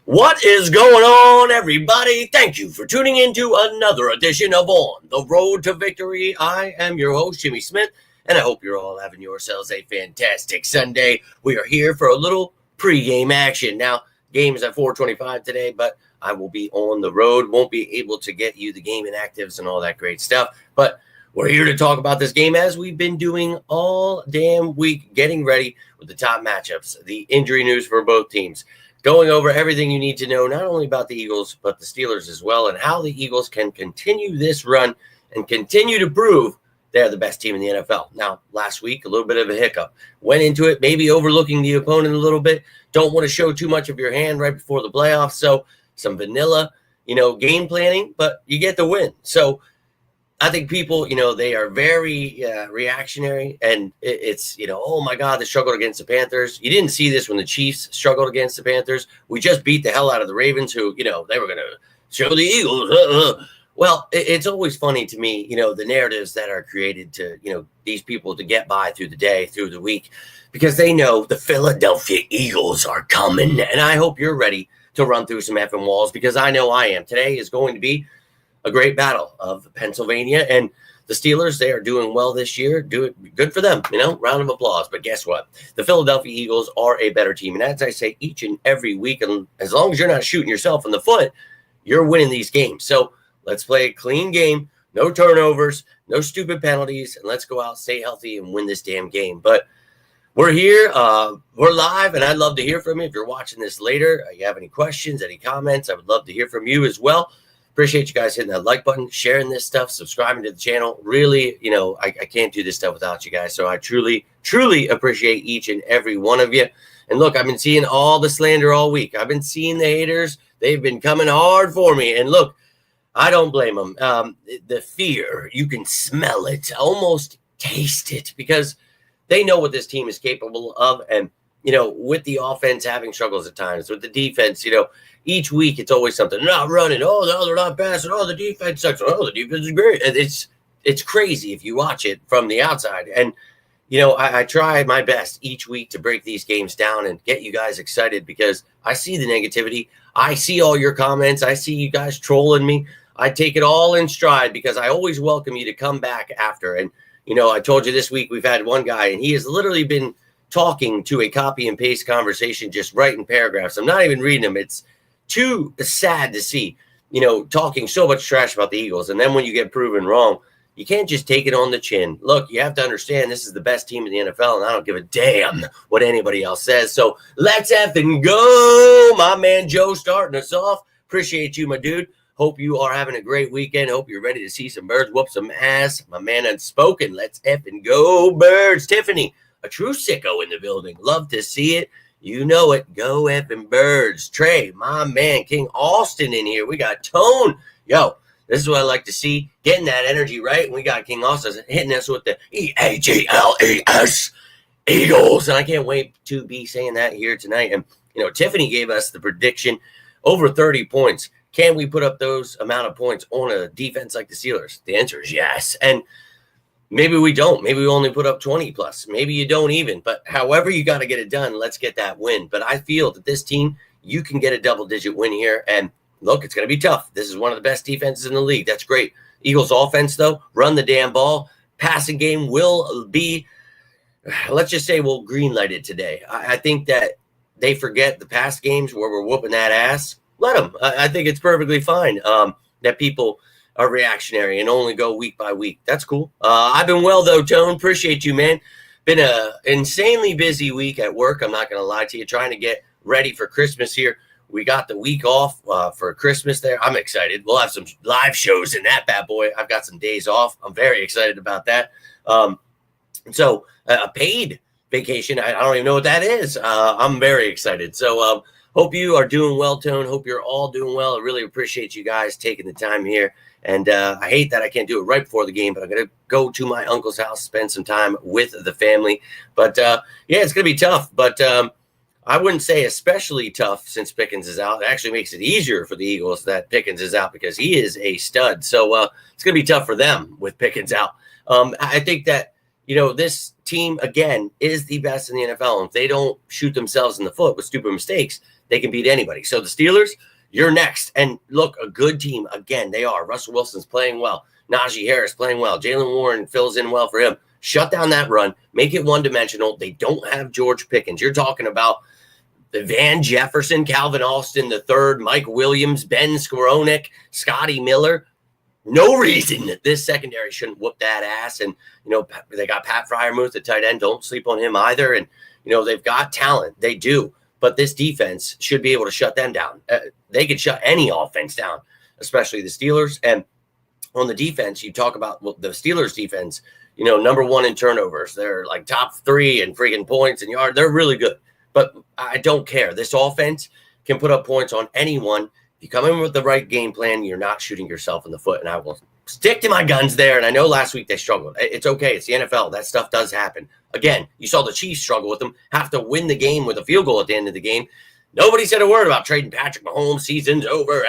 What is going on, everybody? Thank you for tuning in to another edition of On the Road to Victory. I am your host, Jimmy Smith, and I hope you're all having yourselves a fantastic Sunday. We are here for a little pregame action. Now, game is at 4:25 today, but I will be on the road. Won't be able to get you the game inactives and all that great stuff, but we're here to talk about this game as we've been doing all damn week, getting ready with the top matchups, the injury news for both teams, going over everything you need to know, not only about the Eagles, but the Steelers as well, and how the Eagles can continue this run and continue to prove they're the best team in the NFL. Now, last week, a little bit of a hiccup. Went into it, maybe overlooking the opponent a little bit. Don't want to show too much of your hand right before the playoffs, so some vanilla, game planning, but you get the win. So I think people, they are very reactionary, and it's, oh my God, they struggled against the Panthers. You didn't see this when the Chiefs struggled against the Panthers. We just beat the hell out of the Ravens, who, they were going to show the Eagles. Well, it's always funny to me, the narratives that are created to, these people to get by through the day, through the week, because they know the Philadelphia Eagles are coming. And I hope you're ready to run through some effing walls, because I know I am. Today is going to be a great battle of Pennsylvania, and the Steelers, they are doing well this year. Do it good for them, round of applause. But guess what? The Philadelphia Eagles are a better team. And as I say each and every week, and as long as you're not shooting yourself in the foot, you're winning these games. So let's play a clean game, no turnovers, no stupid penalties, and let's go out, stay healthy, and win this damn game. But we're here, we're live, and I'd love to hear from you. If you're watching this later, you have any questions, any comments, I would love to hear from you as well. Appreciate you guys hitting that like button, sharing this stuff, subscribing to the channel. Really, I can't do this stuff without you guys. So I truly, truly appreciate each and every one of you. And look, I've been seeing all the slander all week. I've been seeing the haters. They've been coming hard for me. And look, I don't blame them. The fear, you can smell it, almost taste it, because they know what this team is capable of. And, with the offense having struggles at times, with the defense, each week it's always something. They're not running. Oh, no, they're not passing. Oh, the defense sucks. Oh, the defense is great. And it's crazy if you watch it from the outside. And, I try my best each week to break these games down and get you guys excited, because I see the negativity. I see all your comments. I see you guys trolling me. I take it all in stride, because I always welcome you to come back after. And, I told you this week we've had one guy, and he has literally been talking to a copy and paste conversation, just writing paragraphs. I'm not even reading them. It's too sad to see, talking so much trash about the Eagles. And then when you get proven wrong, you can't just take it on the chin. Look, you have to understand this is the best team in the NFL, and I don't give a damn what anybody else says. So let's effing go. My man Joe starting us off. Appreciate you, my dude. Hope you are having a great weekend. Hope you're ready to see some birds whoop some ass. My man Unspoken. Let's effing go, birds. Tiffany, a true sicko in the building. Love to see it. You know it. Go effing birds. Trey, my man, King Austin in here. We got Tone. Yo, this is what I like to see. Getting that energy right. And we got King Austin hitting us with the EAGLES, Eagles. And I can't wait to be saying that here tonight. And, Tiffany gave us the prediction, over 30 points. Can we put up those amount of points on a defense like the Steelers? The answer is yes. And maybe we don't. Maybe we only put up 20 plus. Maybe you don't even. But however you got to get it done, let's get that win. But I feel that this team, you can get a double-digit win here. And look, it's going to be tough. This is one of the best defenses in the league. That's great. Eagles offense, though, run the damn ball. Passing game will be, let's just say we'll green-light it today. I think that they forget the past games where we're whooping that ass. Let them. I think it's perfectly fine that people are reactionary and only go week by week. That's cool. I've been well, though, Tone. Appreciate you, man. Been an insanely busy week at work. I'm not going to lie to you. Trying to get ready for Christmas here. We got the week off for Christmas there. I'm excited. We'll have some live shows in that bad boy. I've got some days off. I'm very excited about that. So a paid vacation, I don't even know what that is. I'm very excited. So hope you are doing well, Tone. Hope you're all doing well. I really appreciate you guys taking the time here. And I hate that I can't do it right before the game, but I'm going to go to my uncle's house, spend some time with the family. But, yeah, it's going to be tough. But I wouldn't say especially tough since Pickens is out. It actually makes it easier for the Eagles that Pickens is out, because he is a stud. So it's going to be tough for them with Pickens out. I think that, this team, again, is the best in the NFL. And if they don't shoot themselves in the foot with stupid mistakes, they can beat anybody. So the Steelers, you're next. And look, a good team. Again, they are. Russell Wilson's playing well. Najee Harris playing well. Jalen Warren fills in well for him. Shut down that run. Make it one-dimensional. They don't have George Pickens. You're talking about Van Jefferson, Calvin Austin III, Mike Williams, Ben Skowronek, Scotty Miller. No reason that this secondary shouldn't whoop that ass. And, they got Pat Freiermuth, the tight end. Don't sleep on him either. And, they've got talent. They do. But this defense should be able to shut them down. They could shut any offense down, especially the Steelers. And on the defense, you talk about the Steelers defense, number one in turnovers. They're like top 3 in freaking points and yards. They're really good. But I don't care. This offense can put up points on anyone. If you come in with the right game plan, you're not shooting yourself in the foot. And I will stick to my guns there. And I know last week they struggled. It's okay. It's the NFL. That stuff does happen. Again, you saw the Chiefs struggle with them, have to win the game with a field goal at the end of the game. Nobody said a word about trading Patrick Mahomes. Season's over.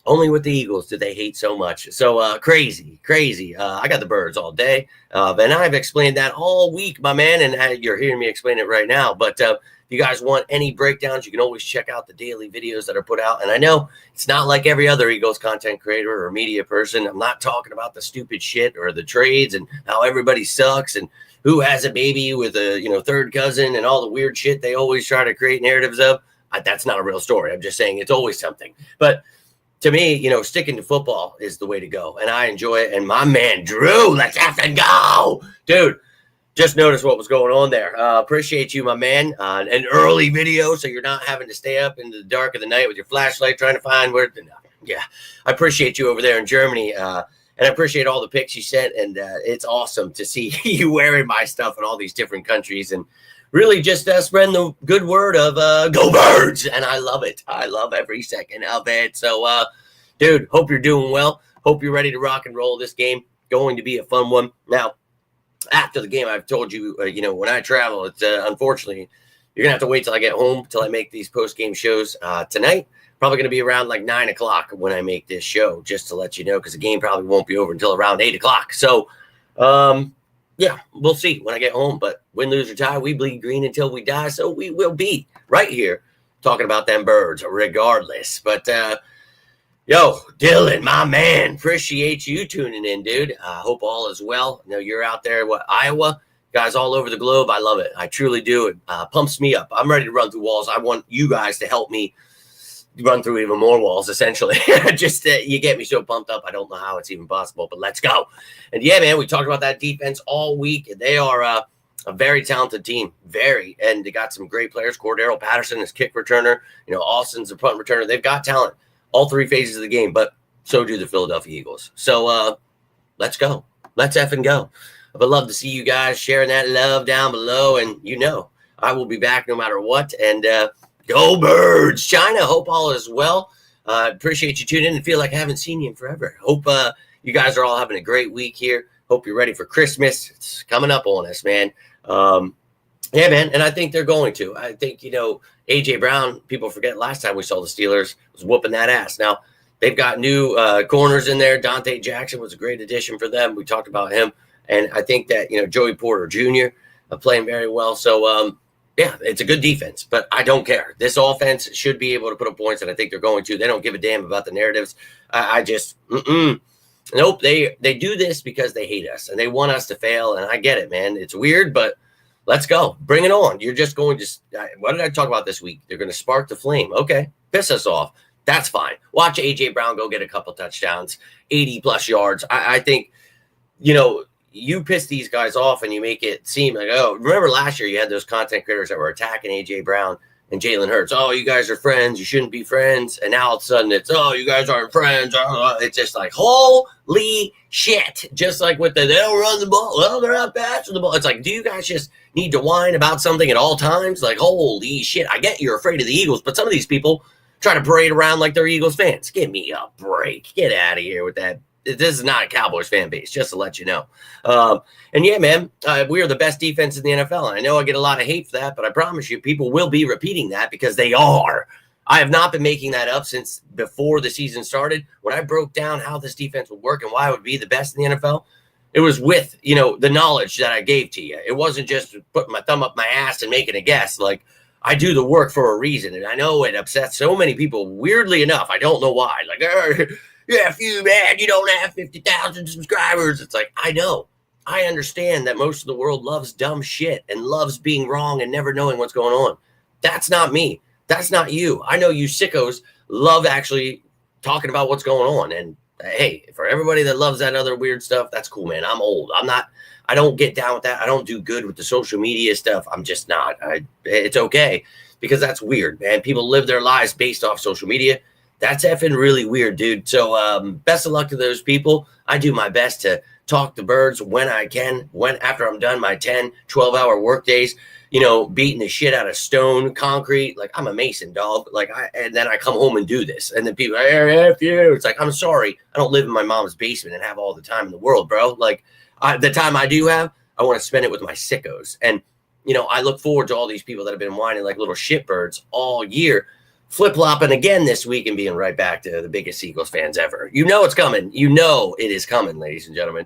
Only with the Eagles did they hate so much. So crazy. I got the birds all day. And I've explained that all week, my man. And you're hearing me explain it right now. But if you guys want any breakdowns, you can always check out the daily videos that are put out. And I know it's not like every other Eagles content creator or media person. I'm not talking about the stupid shit or the trades and how everybody sucks and who has a baby with a third cousin and all the weird shit they always try to create narratives of. That's not a real story. I'm just saying it's always something. But to me, sticking to football is the way to go. And I enjoy it. And my man, Drew, let's have to go. Dude, just noticed what was going on there. Appreciate you, my man. An early video, so you're not having to stay up in the dark of the night with your flashlight trying to find where. Yeah, I appreciate you over there in Germany. And I appreciate all the pics you sent. And it's awesome to see you wearing my stuff in all these different countries. And really just spreading the good word of go Birds. And I love it. I love every second of it. So, dude, hope you're doing well. Hope you're ready to rock and roll this game. Going to be a fun one. Now, after the game, I've told you, when I travel, it's unfortunately, you're going to have to wait till I get home, till I make these post-game shows tonight. Probably going to be around like 9 o'clock when I make this show, just to let you know, because the game probably won't be over until around 8 o'clock. So, yeah, we'll see when I get home. But win, lose, or tie, we bleed green until we die. So we will be right here talking about them Birds regardless. But, yo, Dylan, my man, appreciate you tuning in, dude. I hope all is well. I know you're out there, Iowa? Guys all over the globe. I love it. I truly do. It pumps me up. I'm ready to run through walls. I want you guys to help me run through even more walls, essentially. Just you get me so pumped up. I don't know how it's even possible, but let's go. And yeah, man, we talked about that defense all week. They are a very talented team, and they got some great players. Cordero Patterson is kick returner. Austin's a punt returner. They've got talent all 3 phases of the game, but so do the Philadelphia Eagles. So let's go. Let's effing go. I would love to see you guys sharing that love down below, and I will be back no matter what. And go Birds, China. Hope all is well. Appreciate you tuning in and feel like I haven't seen you in forever. Hope you guys are all having a great week here. Hope you're ready for Christmas. It's coming up on us, man. Yeah, man. And I think they're going to. I think, A.J. Brown, people forget last time we saw the Steelers was whooping that ass. Now, they've got new corners in there. Dante Jackson was a great addition for them. We talked about him. And I think that, Joey Porter Jr. Playing very well. So, yeah, it's a good defense, but I don't care. This offense should be able to put up points, and I think they're going to. They don't give a damn about the narratives. I just, nope. They do this because they hate us, and they want us to fail, and I get it, man. It's weird, but let's go. Bring it on. You're just going to – what did I talk about this week? They're going to spark the flame. Okay, piss us off. That's fine. Watch A.J. Brown go get a couple touchdowns, 80-plus yards. I think, you piss these guys off and you make it seem like, oh, remember last year you had those content creators that were attacking A.J. Brown and Jalen Hurts. Oh, you guys are friends. You shouldn't be friends. And now all of a sudden it's, oh, you guys aren't friends. It's just like, holy shit. Just like with they don't run the ball. Well, they're not passing the ball. It's like, do you guys just need to whine about something at all times? Like, holy shit. I get you're afraid of the Eagles, but some of these people try to parade around like they're Eagles fans. Give me a break. Get out of here with that. This is not a Cowboys fan base, just to let you know. And yeah, man, we are the best defense in the NFL. And I know I get a lot of hate for that, but I promise you, people will be repeating that because they are. I have not been making that up since before the season started. When I broke down how this defense would work and why it would be the best in the NFL, it was with, the knowledge that I gave to you. It wasn't just putting my thumb up my ass and making a guess. Like, I do the work for a reason, and I know it upsets so many people. Weirdly enough, I don't know why. Like, yeah, if you man, you don't have 50,000 subscribers. It's like, I know. I understand that most of the world loves dumb shit and loves being wrong and never knowing what's going on. That's not me. That's not you. I know you sickos love actually talking about what's going on. And hey, for everybody that loves that other weird stuff, that's cool, man. I'm old. I don't get down with that. I don't do good with the social media stuff. I'm just not. It's okay because that's weird, man. People live their lives based off social media. That's effing really weird, dude. So best of luck to those people. I do my best to talk to birds when I can, after I'm done my 10, 12-hour work days, beating the shit out of stone, concrete. Like, I'm a mason, dog. And then I come home and do this. And then people are, hey, F you. It's like, I'm sorry. I don't live in my mom's basement and have all the time in the world, bro. Like, the time I do have, I want to spend it with my sickos. And, I look forward to all these people that have been whining like little shitbirds all year, flip-flopping again this week and being right back to the biggest Eagles fans ever. It's coming. It is coming, ladies and gentlemen.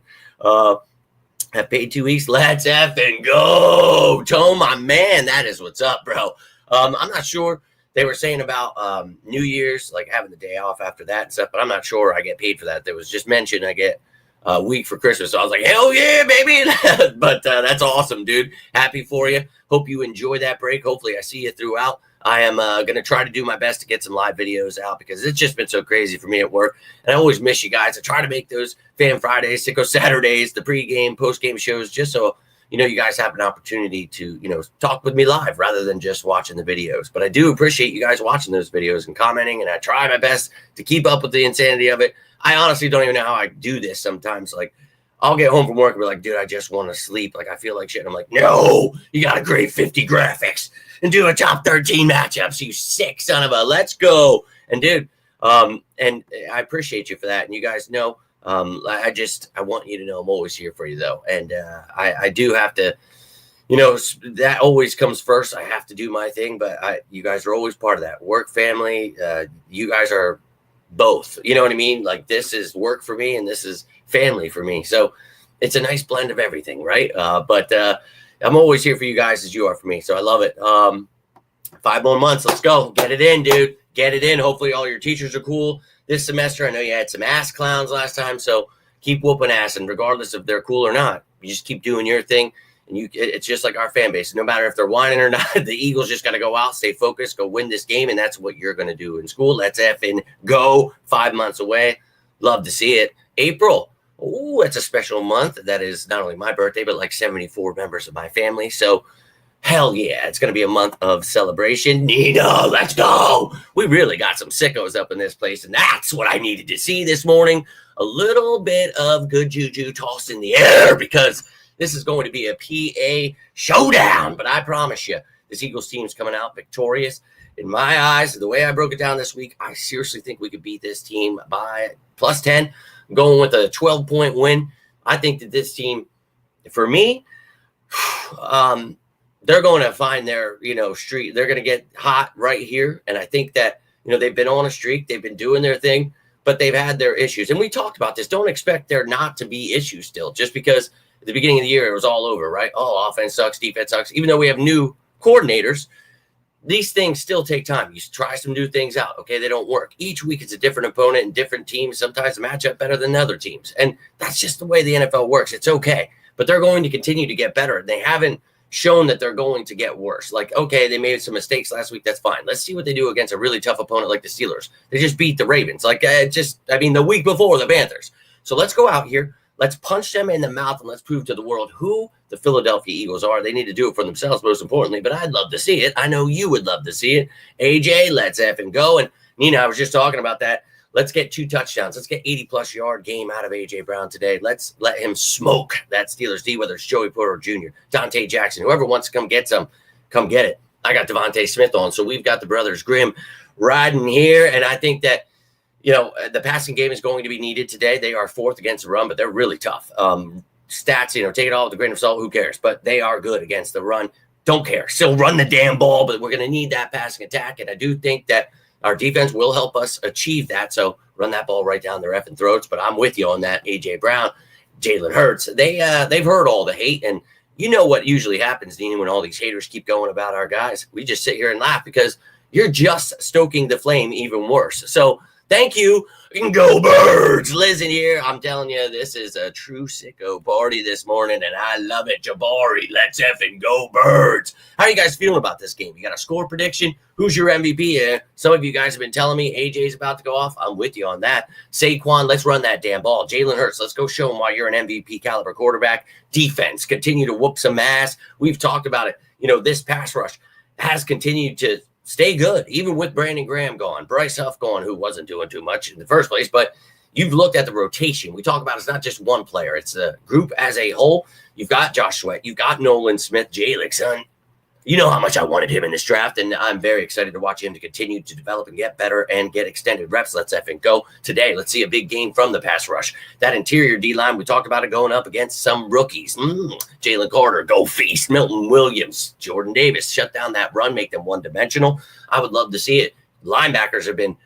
Have paid 2 weeks. Let's effing go. Tone, my man, that is what's up, bro. I'm not sure. They were saying about New Year's, like having the day off after that and stuff, but I'm not sure I get paid for that. There was just mentioned I get a week for Christmas. So I was like, hell yeah, baby. But that's awesome, dude. Happy for you. Hope you enjoy that break. Hopefully I see you throughout. I am going to try to do my best to get some live videos out because it's just been so crazy for me at work. And I always miss you guys. I try to make those Fan Fridays, Sicko Saturdays, the pregame, postgame shows, just so, you guys have an opportunity to, talk with me live rather than just watching the videos. But I do appreciate you guys watching those videos and commenting, and I try my best to keep up with the insanity of it. I honestly don't even know how I do this sometimes. Like, I'll get home from work and be like, dude, I just want to sleep. Like, I feel like shit. And I'm like, no, you got to grade 50 graphics and do a top 13 matchups, you sick son of a, let's go. And dude, and I appreciate you for that. And you guys know, I want you to know I'm always here for you though. And I do have to, that always comes first. I have to do my thing, but you guys are always part of that work family. You guys are both, you know what I mean? Like, this is work for me and this is family for me. So it's a nice blend of everything. Right. But I'm always here for you guys as you are for me. So I love it. 5 more months. Let's go. Get it in, dude. Get it in. Hopefully all your teachers are cool this semester. I know you had some ass clowns last time, so keep whooping ass. And regardless if they're cool or not, you just keep doing your thing. And it's just like our fan base. No matter if they're whining or not, the Eagles just got to go out, stay focused, go win this game. And that's what you're going to do in school. Let's effing go. 5 months away. Love to see it. April. Oh, it's a special month. That is not only my birthday, but like 74 members of my family. So hell yeah, it's going to be a month of celebration. Nina, let's go. We really got some sickos up in this place. And that's what I needed to see this morning. A little bit of good juju tossed in the air because this is going to be a PA showdown. But I promise you, this Eagles team's coming out victorious. In my eyes, the way I broke it down this week, I seriously think we could beat this team by plus 10. I'm going with a 12-point win. I think that this team, for me, they're going to find their, streak. They're going to get hot right here. And I think that, they've been on a streak. They've been doing their thing, but they've had their issues. And we talked about this. Don't expect there not to be issues still, just because at the beginning of the year, it was all over, right? Oh, offense sucks, defense sucks. Even though we have new coordinators, these things still take time. You try some new things out. Okay, they don't work. Each week it's a different opponent and different teams. Sometimes match up better than other teams. And that's just the way the NFL works. It's okay. But they're going to continue to get better. They haven't shown that they're going to get worse. Like, okay, they made some mistakes last week. That's fine. Let's see what they do against a really tough opponent like the Steelers. They just beat the Ravens. The week before the Panthers. So let's go out here. Let's punch them in the mouth and let's prove to the world who the Philadelphia Eagles are. They need to do it for themselves, most importantly, but I'd love to see it. I know you would love to see it. AJ, let's effing go. And Nina, I was just talking about that. Let's get 2 touchdowns. Let's get 80-plus yard game out of A.J. Brown today. Let's let him smoke that Steelers D, whether it's Joey Porter Jr., Dante Jackson, whoever wants to come get some, come get it. I got Devontae Smith on, so we've got the brothers Grimm riding here, and I think that, the passing game is going to be needed today. They are 4th against the run, but they're really tough. Stats, take it all with a grain of salt. Who cares? But they are good against the run. Don't care. Still run the damn ball, but we're going to need that passing attack, and I do think that our defense will help us achieve that. So run that ball right down their effing throats. But I'm with you on that. A.J. Brown, Jalen Hurts, they've heard all the hate. And you know what usually happens, Dean, when all these haters keep going about our guys. We just sit here and laugh because you're just stoking the flame even worse. So thank you. Go Birds. Liz in here. I'm telling you, this is a true sicko party this morning, and I love it. Jabari, let's effing go Birds. How are you guys feeling about this game? You got a score prediction? Who's your MVP? Some of you guys have been telling me AJ's about to go off. I'm with you on that. Saquon, let's run that damn ball. Jalen Hurts, let's go show him why you're an MVP caliber quarterback. Defense, continue to whoop some ass. We've talked about it. This pass rush has continued to stay good, even with Brandon Graham gone, Bryce Huff gone, who wasn't doing too much in the first place. But you've looked at the rotation. We talk about it's not just one player. It's the group as a whole. You've got Josh Sweat. You've got Nolan Smith, Jalen, son. You know how much I wanted him in this draft, and I'm very excited to watch him to continue to develop and get better and get extended reps. Let's effing go today. Let's see a big game from the pass rush. That interior D-line, we talked about it going up against some rookies. Jalen Carter, go feast. Milton Williams, Jordan Davis, shut down that run, make them one-dimensional. I would love to see it. Linebackers have been,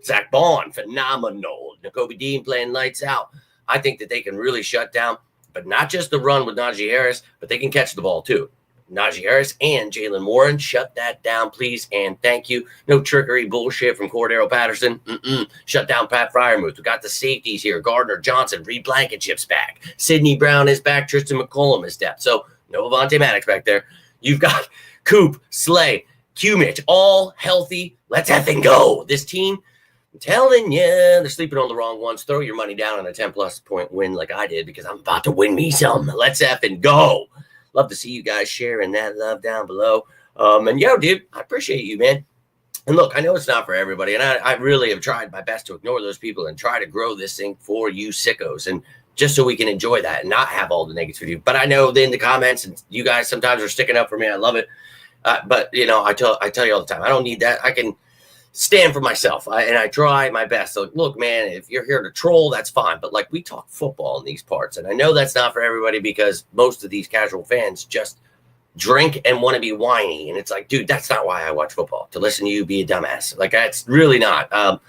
Zach Bond, phenomenal. Nakobe Dean playing lights out. I think that they can really shut down, but not just the run with Najee Harris, but they can catch the ball too. Najee Harris and Jalen Warren, shut that down, please, and thank you. No trickery bullshit from Cordero Patterson. Shut down Pat Freiermuth. We got the safeties here. Gardner Johnson, Reed Blankenship's back. Sidney Brown is back. Tristan McCollum is depth. So no Avonte Maddox back there. You've got Coop, Slay, Q-Mitch, all healthy. Let's effing go. This team, I'm telling you, they're sleeping on the wrong ones. Throw your money down on a 10-plus point win like I did because I'm about to win me some. Let's effing go. Love to see you guys sharing that love down below. And dude, I appreciate you, man. And look, I know it's not for everybody, and I really have tried my best to ignore those people and try to grow this thing for you sickos, and just so we can enjoy that and not have all the negativity. But I know in the comments, and you guys sometimes are sticking up for me. I love it. But I tell you all the time, I don't need that. I can stand for myself, and I try my best. So look, man, if you're here to troll, that's fine. But we talk football in these parts, and I know that's not for everybody because most of these casual fans just drink and want to be whiny. And it's like, dude, that's not why I watch football, to listen to you be a dumbass. That's really not.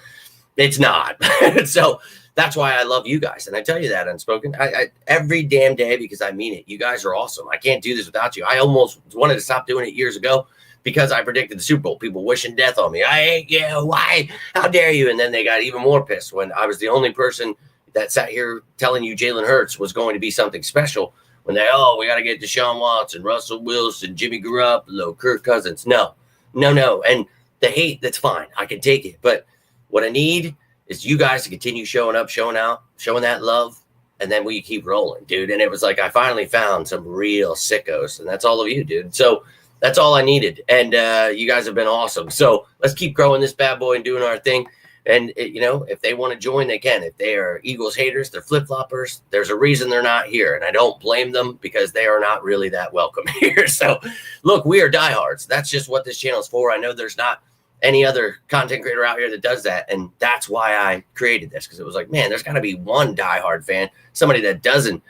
It's not. So that's why I love you guys, and I tell you that unspoken. I every damn day because I mean it. You guys are awesome. I can't do this without you. I almost wanted to stop doing it years ago because I predicted the Super Bowl. People wishing death on me. I hate you. Why? How dare you? And then they got even more pissed when I was the only person that sat here telling you Jalen Hurts was going to be something special. When we got to get Deshaun Watson, Russell Wilson, Jimmy Garoppolo, Kirk Cousins. No. And the hate, that's fine. I can take it. But what I need is you guys to continue showing up, showing out, showing that love, and then we keep rolling, dude. And it was like I finally found some real sickos, and that's all of you, dude. So that's all I needed, and you guys have been awesome. So let's keep growing this bad boy and doing our thing. And, if they want to join, they can. If they are Eagles haters, they're flip-floppers, there's a reason they're not here, and I don't blame them because they are not really that welcome here. So, look, we are diehards. That's just what this channel is for. I know there's not any other content creator out here that does that, and that's why I created this, because it was like, man, there's got to be one diehard fan, somebody that doesn't,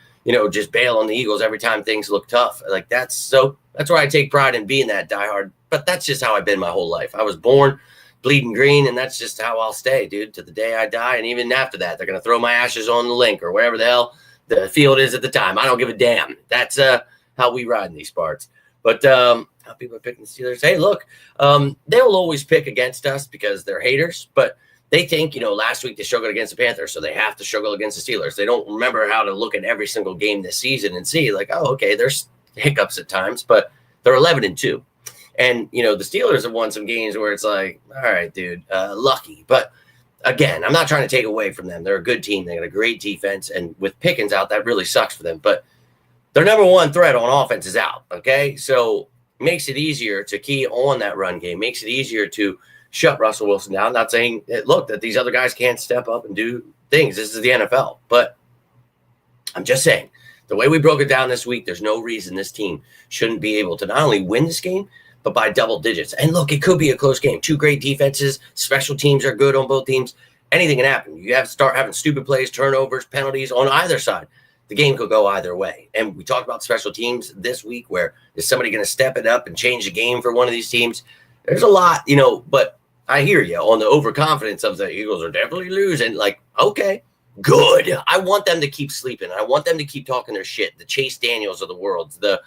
just bail on the Eagles every time things look tough. That's where I take pride in being that diehard, but that's just how I've been my whole life. I was born bleeding green, and that's just how I'll stay, dude, to the day I die. And even after that, they're going to throw my ashes on the link or wherever the hell the field is at the time. I don't give a damn. That's how we ride in these parts. But how people are picking the Steelers. Hey, look, they'll always pick against us because they're haters, but they think, last week they struggled against the Panthers, so they have to struggle against the Steelers. They don't remember how to look at every single game this season and see okay, there's hiccups at times, but they're 11-2. And, the Steelers have won some games where it's like, all right, dude, lucky. But again, I'm not trying to take away from them. They're a good team. They got a great defense. And with Pickens out, that really sucks for them. But their number one threat on offense is out. Okay. So makes it easier to key on that run game, makes it easier to shut Russell Wilson down. Not saying that these other guys can't step up and do things. This is the NFL. But I'm just saying, the way we broke it down this week, there's no reason this team shouldn't be able to not only win this game, but by double digits. And look, it could be a close game. Two great defenses. Special teams are good on both teams. Anything can happen. You have to start having stupid plays, turnovers, penalties on either side. The game could go either way. And we talked about special teams this week, where is somebody going to step it up and change the game for one of these teams? There's a lot, but I hear you on the overconfidence of the Eagles are definitely losing. Okay, good. I want them to keep sleeping. I want them to keep talking their shit. The Chase Daniels of the world, the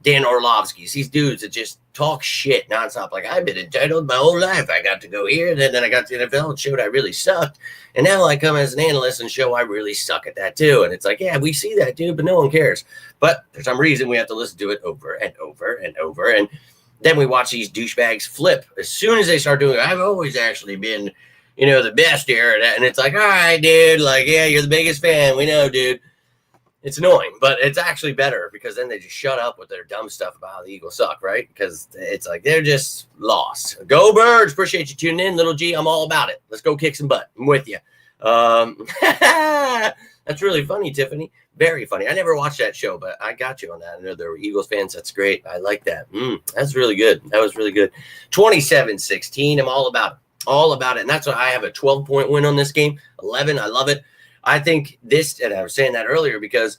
Dan Orlovsky's, these dudes that just talk shit nonstop. Like, I've been entitled my whole life. I got to go here, and then I got to the NFL and showed I really sucked. And now I come as an analyst and show I really suck at that too. And it's like, yeah, we see that, dude, but no one cares. But for some reason, we have to listen to it over and over and over. And then we watch these douchebags flip. As soon as they start doing it, I've always actually been, the best here. And it's like, all right, dude, like, yeah, you're the biggest fan. We know, dude. It's annoying, but it's actually better because then they just shut up with their dumb stuff about how the Eagles suck, right? Because it's like they're just lost. Go Birds! Appreciate you tuning in, Little G. I'm all about it. Let's go kick some butt. I'm with you. That's really funny, Tiffany. Very funny. I never watched that show, but I got you on that. I know there were Eagles fans. That's great. I like that. That's really good. That was really good. 27-16. I'm all about it. All about it. And that's why I have a 12-point win on this game. 11. I love it. I think this, and I was saying that earlier because,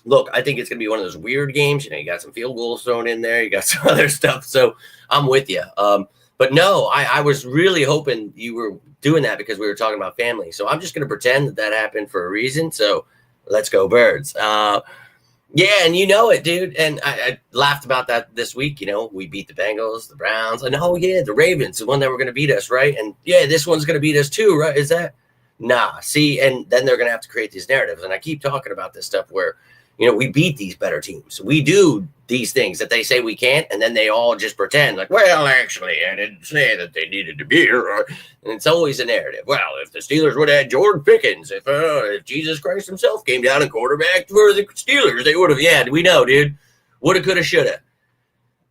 look, I think it's going to be one of those weird games. You got some field goals thrown in there. You got some other stuff. So I'm with you. But no, I was really hoping you were doing that because we were talking about family. So I'm just going to pretend that happened for a reason. So let's go Birds. Yeah, and you know it, dude. And I laughed about that this week. We beat the Bengals, the Browns. And the Ravens, the one that were going to beat us, right? And yeah, this one's going to beat us too, right? Is that? Nah, see, and then they're going to have to create these narratives. And I keep talking about this stuff where, we beat these better teams. We do these things that they say we can't, and then they all just pretend like, well, actually, I didn't say that they needed to be here. And it's always a narrative. Well, if the Steelers would have had Jordan Pickens, if Jesus Christ himself came down and quarterbacked for the Steelers, they would have. Yeah, we know, dude. Woulda, coulda, shoulda.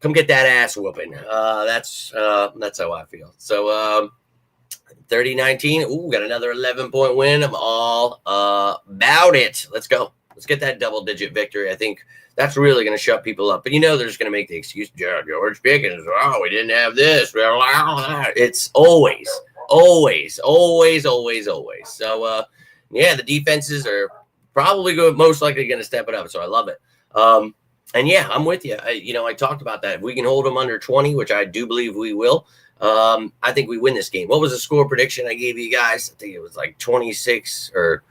Come get that ass whooping. That's how I feel. So, 30-19. Ooh, got another 11-point win. I'm all about it. Let's go. Let's get that double-digit victory. I think that's really going to shut people up. But they're just going to make the excuse, George Pickens, we didn't have this. It's always. So, the defenses are probably most likely going to step it up. So I love it. And yeah, I'm with you. I talked about that. If we can hold them under 20, which I do believe we will, I think we win this game. What was the score prediction I gave you guys? I think it was like 26 or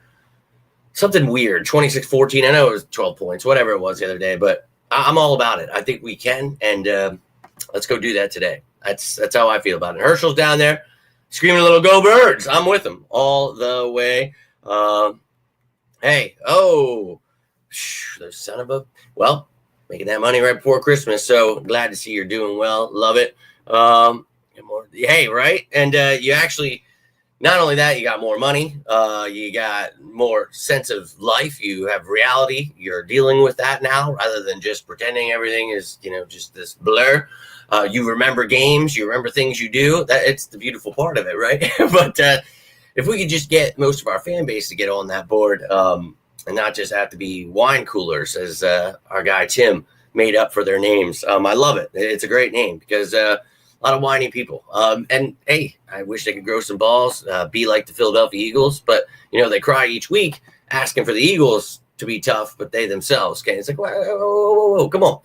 something weird, 26-14. I know it was 12 points, whatever it was the other day, but I'm all about it. I think we can, and let's go do that today. That's how I feel about it. Herschel's down there screaming a little "Go Birds." I'm with him all the way. Hey, the son of a, making that money right before Christmas, so glad to see you're doing well. Love it. Hey, right? And you actually, not only that, you got more money, you got more sense of life, you have reality, you're dealing with that now rather than just pretending everything is, just this blur. You remember games, you remember things you do. It's the beautiful part of it, right? But if we could just get most of our fan base to get on that board and not just have to be wine coolers, as our guy Tim made up for their names. I love it. It's a great name because a lot of whiny people. And hey, I wish they could grow some balls, be like the Philadelphia Eagles, but they cry each week asking for the Eagles to be tough, but they themselves can't. It's like, whoa, come on. Why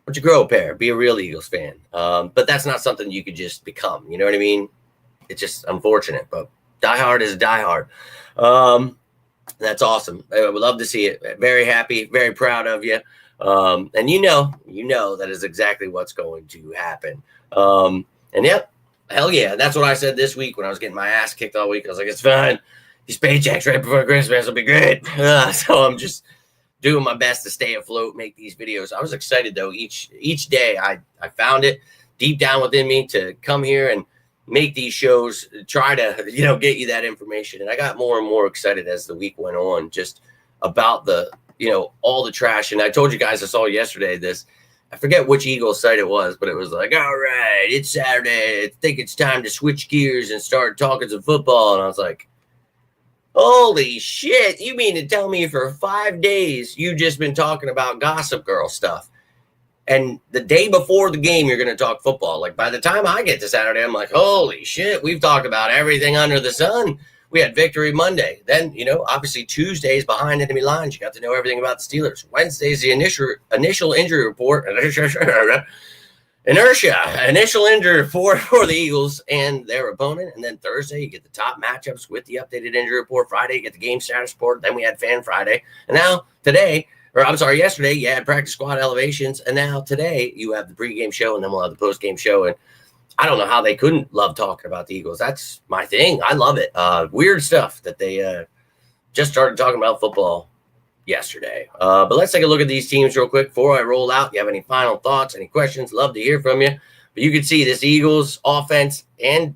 don't you grow a pair? Be a real Eagles fan. But that's not something you could just become. You know what I mean? It's just unfortunate, but diehard is a diehard. That's awesome. I would love to see it. Very happy, very proud of you. And you know that is exactly what's going to happen. And yep, hell yeah. That's what I said this week when I was getting my ass kicked all week. I was like, it's fine. These paychecks right before Christmas will be great. So I'm just doing my best to stay afloat, make these videos. I was excited though. Each day I found it deep down within me to come here and make these shows, try to, get you that information. And I got more and more excited as the week went on, just about the, all the trash. And I told you guys, I saw yesterday I forget which Eagles site it was, but it was like, all right, it's Saturday. I think it's time to switch gears and start talking some football. And I was like, holy shit. You mean to tell me for 5 days you've just been talking about Gossip Girl stuff? And the day before the game, you're going to talk football. Like, by the time I get to Saturday, I'm like, holy shit, we've talked about everything under the sun. We had Victory Monday. Then, obviously Tuesday's behind enemy lines. You got to know everything about the Steelers. Wednesday's the initial injury report. Inertia, initial injury report for the Eagles and their opponent. And then Thursday, you get the top matchups with the updated injury report. Friday, you get the game status report. Then we had Fan Friday. And now yesterday, you had practice squad elevations. And now today, you have the pregame show, and then we'll have the postgame show. And I don't know how they couldn't love talking about the Eagles. That's my thing. I love it. Weird stuff that they just started talking about football yesterday. But let's take a look at these teams real quick before I roll out. You have any final thoughts, any questions? Love to hear from you. But you can see this Eagles offense and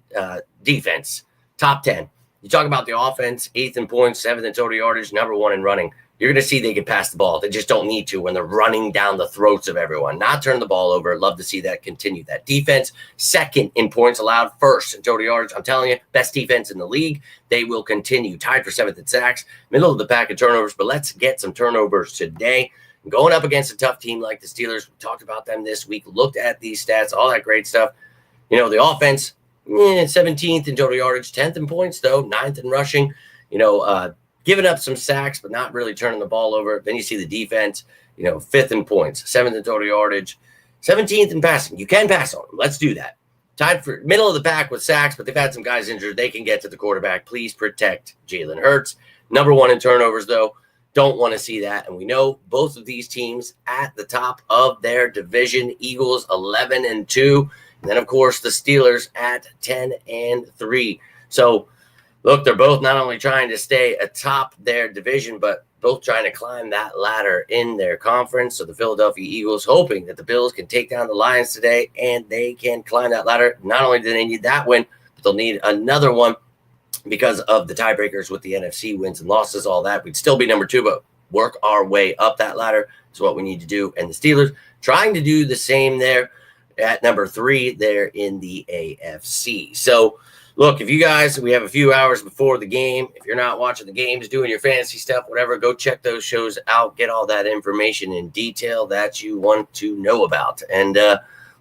defense, top 10. You talk about the offense, 8th in points, 7th in total yardage, number 1 in running. You're going to see they can pass the ball. They just don't need to when they're running down the throats of everyone. Not turn the ball over. Love to see that continue. That defense, 2nd in points allowed, 1st in total yards. I'm telling you, best defense in the league. They will continue. Tied for 7th in sacks, middle of the pack in turnovers. But let's get some turnovers today. Going up against a tough team like the Steelers. We talked about them this week. Looked at these stats, all that great stuff. You know, the offense, 17th in total yardage, 10th in points, though, 9th in rushing. Giving up some sacks, but not really turning the ball over. Then you see the defense, 5th in points, 7th in total yardage, 17th in passing. You can pass on them. Let's do that. Tied for middle of the pack with sacks, but they've had some guys injured. They can get to the quarterback. Please protect Jalen Hurts. Number 1 in turnovers, though. Don't want to see that. And we know both of these teams at the top of their division. Eagles 11-2. And then, of course, the Steelers at 10-3. So, look, they're both not only trying to stay atop their division, but both trying to climb that ladder in their conference. So the Philadelphia Eagles hoping that the Bills can take down the Lions today and they can climb that ladder. Not only do they need that win, but they'll need another one because of the tiebreakers with the NFC wins and losses, all that. We'd still be number 2, but work our way up that ladder is what we need to do. And the Steelers trying to do the same there at number 3 there in the AFC. So, look, if you guys, we have a few hours before the game. If you're not watching the games, doing your fantasy stuff, whatever, go check those shows out. Get all that information in detail that you want to know about. And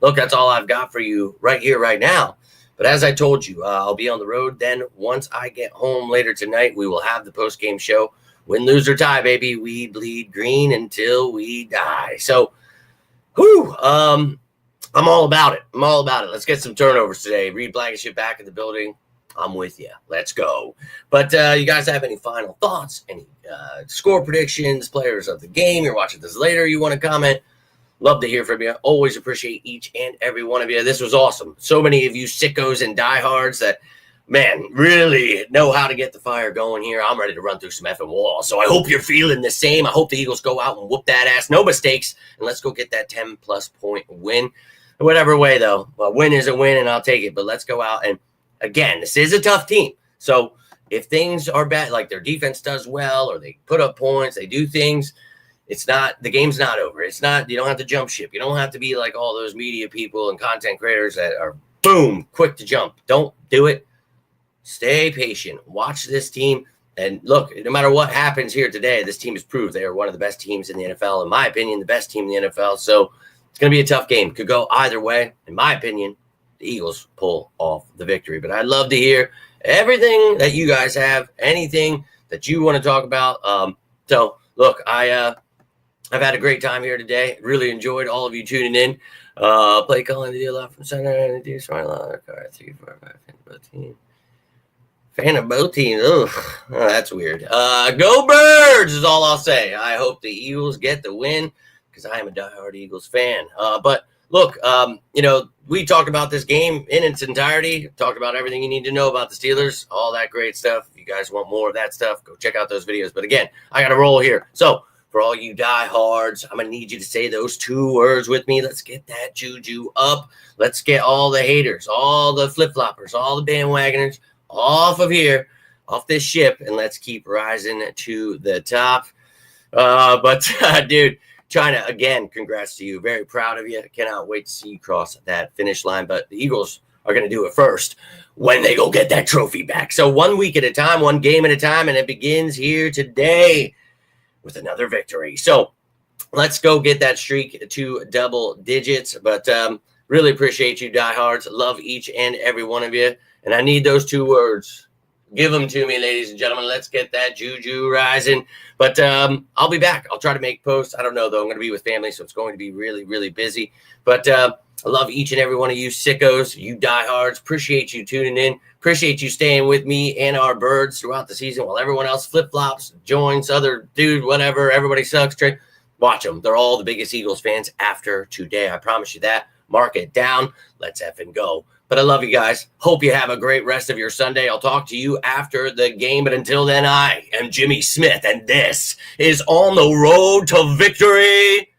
look, that's all I've got for you right here, right now. But as I told you, I'll be on the road. Then once I get home later tonight, we will have the post-game show. Win, lose, or tie, baby. We bleed green until we die. So, I'm all about it. Let's get some turnovers today. Reed Blankenship back in the building. I'm with you. Let's go. But you guys have any final thoughts, any score predictions, players of the game? You're watching this later. You want to comment? Love to hear from you. Always appreciate each and every one of you. This was awesome. So many of you sickos and diehards that, man, really know how to get the fire going here. I'm ready to run through some effing walls. So I hope you're feeling the same. I hope the Eagles go out and whoop that ass. No mistakes. And let's go get that 10-plus point win. Whatever way, though, a win is a win, and I'll take it. But let's go out. And, again, this is a tough team. So if things are bad, like their defense does well or they put up points, they do things, the game's not over. It's not, you don't have to jump ship. You don't have to be like all those media people and content creators that are, boom, quick to jump. Don't do it. Stay patient. Watch this team. And look, no matter what happens here today, this team has proved they are one of the best teams in the NFL. In my opinion, the best team in the NFL. So it's going to be a tough game. Could go either way. In my opinion, the Eagles pull off the victory. But I'd love to hear everything that you guys have, anything that you want to talk about. So, look, I've had a great time here today. Really enjoyed all of you tuning in. Play calling the deal out from center. Do smart line. 3, 4, 5, both teams. Fan of both teams. Ugh, oh, that's weird. Go Birds is all I'll say. I hope the Eagles get the win because I am a diehard Eagles fan. But look, we talked about this game in its entirety. Talked about everything you need to know about the Steelers, all that great stuff. If you guys want more of that stuff, go check out those videos. But again, I got to roll here. So for all you diehards, I'm going to need you to say those 2 words with me. Let's get that juju up. Let's get all the haters, all the flip-floppers, all the bandwagoners off of here, off this ship, and let's keep rising to the top. Dude, China, again, congrats to you. Very proud of you. Cannot wait to see you cross that finish line. But the Eagles are going to do it first when they go get that trophy back. So 1 week at a time, 1 game at a time, and it begins here today with another victory. So let's go get that streak to double digits. But really appreciate you, diehards. Love each and every one of you. And I need those 2 words. Give them to me, ladies and gentlemen. Let's get that juju rising. But I'll be back. I'll try to make posts. I don't know, though. I'm going to be with family, so it's going to be really, really busy. But I love each and every one of you sickos, you diehards. Appreciate you tuning in. Appreciate you staying with me and our birds throughout the season while everyone else flip-flops, joins, other dude, whatever. Everybody sucks. Watch them. They're all the biggest Eagles fans after today. I promise you that. Mark it down. Let's effing go. But I love you guys. Hope you have a great rest of your Sunday. I'll talk to you after the game. But until then, I am Jimmy Smith, and this is On the Road to Victory.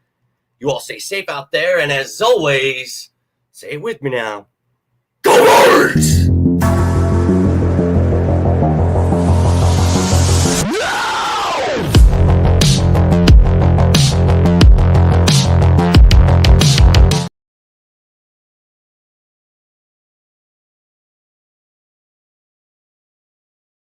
You all stay safe out there, and as always, say it with me now. Go Birds!